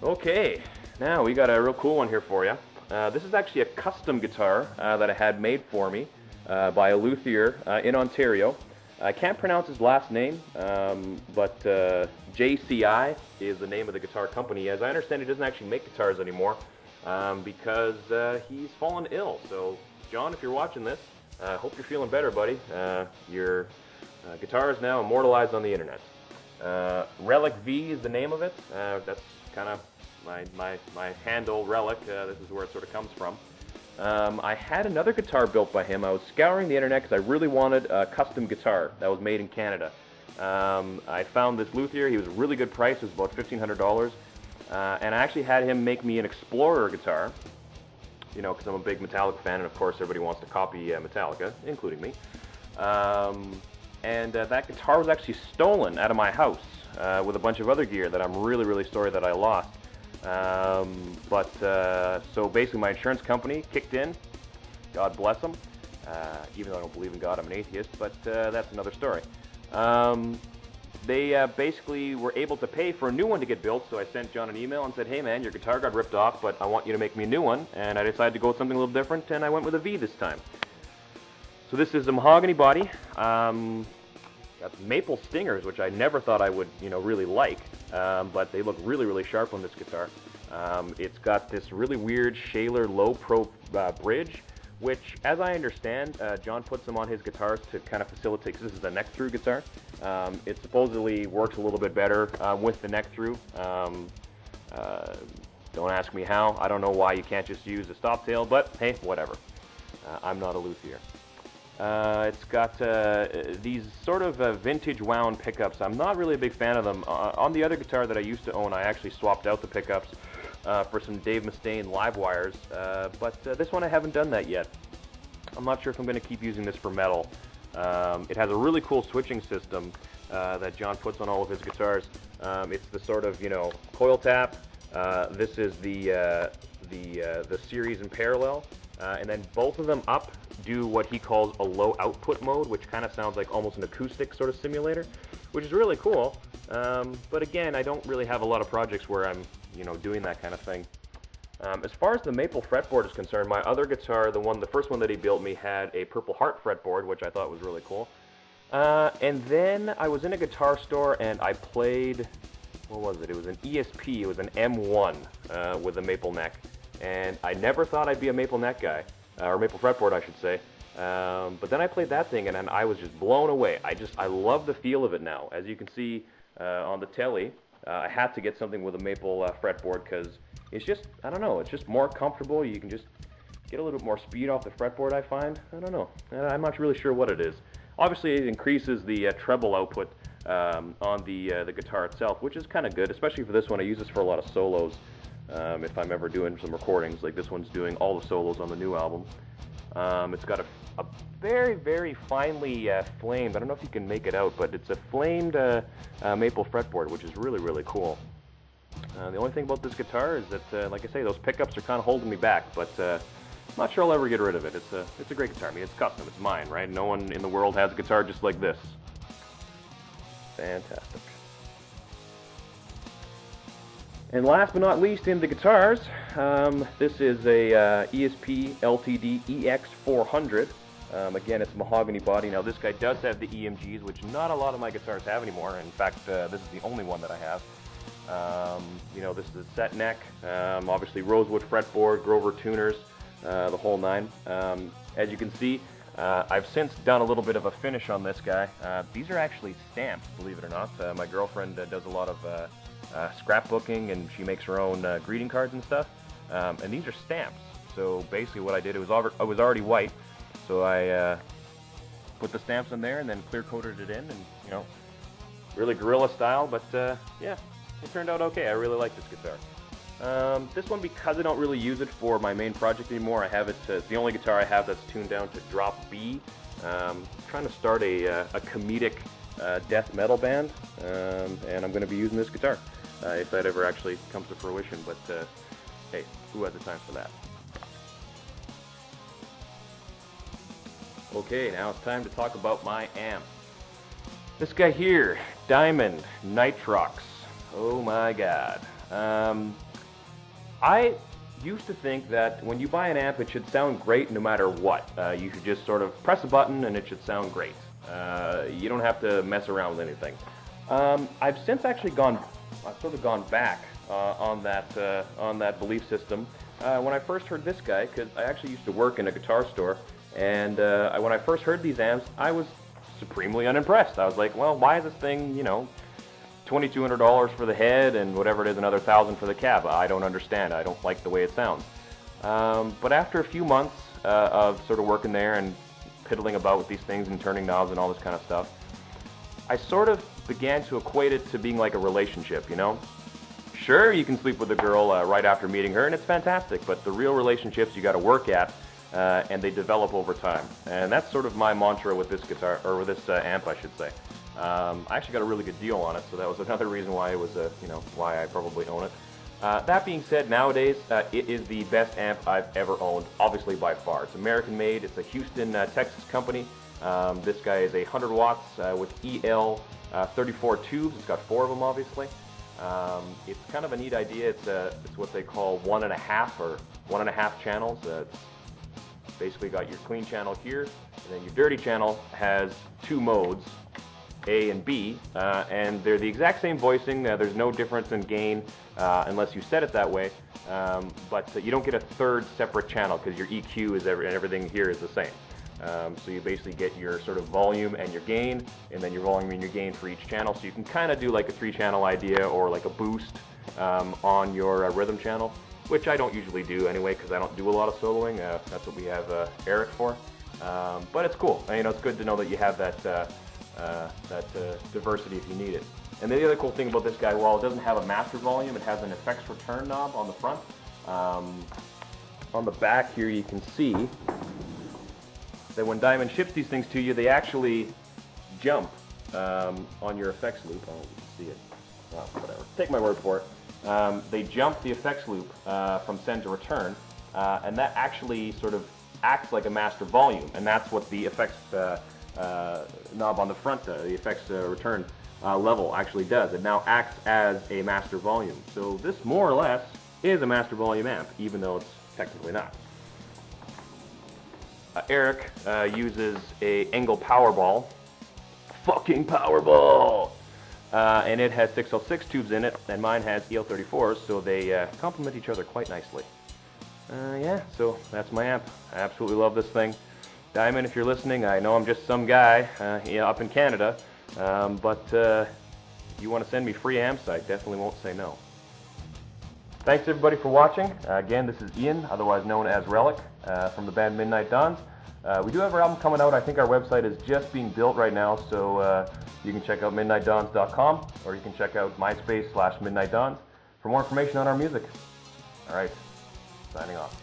Okay, now we got a real cool one here for you. This is actually a custom guitar that I had made for me by a luthier in Ontario. I can't pronounce his last name, but JCI is the name of the guitar company. As I understand, he doesn't actually make guitars anymore because he's fallen ill. So, John, if you're watching this, I hope you're feeling better, buddy. Your guitar is now immortalized on the internet. Relic V is the name of it. That's kind of my handle, Relic. This is where it sort of comes from. I had another guitar built by him. I was scouring the internet because I really wanted a custom guitar that was made in Canada. I found this luthier. He was a really good price. It was about $1,500. And I actually had him make me an Explorer guitar. You know, because I'm a big Metallica fan, and of course everybody wants to copy Metallica, including me. That guitar was actually stolen out of my house with a bunch of other gear that I'm really, really sorry that I lost. So basically my insurance company kicked in, God bless them, even though I don't believe in God, I'm an atheist, but that's another story. They basically were able to pay for a new one to get built, so I sent John an email and said, hey man, your guitar got ripped off, but I want you to make me a new one, and I decided to go with something a little different, and I went with a V this time. So this is a mahogany body. Got maple stingers, which I never thought I would, really like, but they look really, really sharp on this guitar. It's got this really weird Shaler low pro bridge, which, as I understand, John puts them on his guitars to kind of facilitate, because this is a neck-through guitar. It supposedly works a little bit better with the neck-through. Don't ask me how. I don't know why you can't just use a stop tail, but hey, whatever. I'm not a luthier. It's got these sort of vintage wound pickups. I'm not really a big fan of them. On the other guitar that I used to own, I actually swapped out the pickups for some Dave Mustaine live wires, but this one I haven't done that yet. I'm not sure if I'm going to keep using this for metal. It has a really cool switching system that John puts on all of his guitars. It's the sort of, coil tap. This is the series in parallel, and then both of them up do what he calls a low output mode, which kind of sounds like almost an acoustic sort of simulator, which is really cool. But again, I don't really have a lot of projects where I'm, doing that kind of thing. As far as the maple fretboard is concerned, my other guitar, the first one that he built me, had a Purple Heart fretboard, which I thought was really cool. And then I was in a guitar store and I played, what was it? It was an ESP, it was an M1 with a maple neck. And I never thought I'd be a maple neck guy, or maple fretboard I should say. But then I played that thing and I was just blown away. I love the feel of it now. As you can see on the telly, I had to get something with a maple fretboard because it's just, I don't know, it's just more comfortable. You can just get a little bit more speed off the fretboard, I find. I don't know. I'm not really sure what it is. Obviously, it increases the treble output on the guitar itself, which is kind of good, especially for this one. I use this for a lot of solos. If I'm ever doing some recordings, like this one's doing all the solos on the new album. It's got a very, very finely flamed, I don't know if you can make it out, but it's a flamed maple fretboard, which is really, really cool. The only thing about this guitar is that, like I say, those pickups are kind of holding me back, but I'm not sure I'll ever get rid of it. It's a great guitar. I mean, it's custom. It's mine, right? No one in the world has a guitar just like this. Fantastic. And last but not least in the guitars, this is a ESP LTD EX400. Again, it's a mahogany body. Now this guy does have the EMGs, which not a lot of my guitars have anymore. In fact, this is the only one that I have. This is a set neck, obviously rosewood fretboard, Grover tuners, the whole nine. As you can see, I've since done a little bit of a finish on this guy. These are actually stamps, believe it or not. My girlfriend does a lot of scrapbooking, and she makes her own greeting cards and stuff. And these are stamps. So basically what I did, it was already white, so I put the stamps in there and then clear coated it in, and really guerrilla style. But yeah, it turned out okay. I really like this guitar. This one, because I don't really use it for my main project anymore, I have it. It's the only guitar I have that's tuned down to drop B. Trying to start a comedic death metal band, and I'm going to be using this guitar if that ever actually comes to fruition. But hey, who has the time for that? Okay, now it's time to talk about my amp. This guy here, Diamond Nitrox. Oh my God. I used to think that when you buy an amp, it should sound great no matter what. You should just sort of press a button and it should sound great. You don't have to mess around with anything. I've since actually sort of gone back on that belief system. When I first heard this guy, because I actually used to work in a guitar store, and when I first heard these amps, I was supremely unimpressed. I was like, well, why is this thing, you know, $2,200 for the head and whatever it is, another $1,000 for the cab? I don't understand. I don't like the way it sounds. But after a few months of sort of working there and piddling about with these things and turning knobs and all this kind of stuff, I sort of began to equate it to being like a relationship, you know? Sure, you can sleep with a girl right after meeting her, and it's fantastic, but the real relationships you got to work at, and they develop over time. And that's sort of my mantra with this guitar, or with this amp, I should say. I actually got a really good deal on it, so that was another reason why it was, you know, why I probably own it. That being said, nowadays, it is the best amp I've ever owned, obviously by far. It's American-made. It's a Houston, Texas company. This guy is 100 watts with EL 34 tubes. It's got 4 of them, obviously. It's kind of a neat idea. It's what they call 1.5 or 1.5 channels. It's basically got your clean channel here, and then your dirty channel has 2 modes, A and B, and they're the exact same voicing. There's no difference in gain unless you set it that way, but you don't get a third separate channel because your EQ and everything here is the same. So you basically get your sort of volume and your gain, and then your volume and your gain for each channel. So you can kind of do like a 3-channel idea or like a boost on your rhythm channel, which I don't usually do anyway because I don't do a lot of soloing. That's what we have Eric for. But it's cool. You know, it's good to know that you have that diversity if you need it. And the other cool thing about this guy, while it doesn't have a master volume, it has an effects return knob on the front. On the back here you can see that when Diamond ships these things to you, they actually jump on your effects loop. Oh, you can see it. Well, whatever. Take my word for it. They jump the effects loop from send to return, and that actually sort of acts like a master volume, and that's what the effects knob on the front, the effects return level actually does. It now acts as a master volume. So this more or less is a master volume amp, even though it's technically not. Eric uses a Engel Powerball, fucking Powerball, and it has 606 tubes in it, and mine has EL34s, so they complement each other quite nicely. Yeah, so that's my amp. I absolutely love this thing. Diamond, if you're listening, I know I'm just some guy up in Canada, but if you want to send me free amps, I definitely won't say no. Thanks everybody for watching. Again, this is Ian, otherwise known as Relic, from the band Midnight Dawns. We do have our album coming out. I think our website is just being built right now, so you can check out midnightdawns.com, or you can check out MySpace/MidnightDawns for more information on our music. All right, signing off.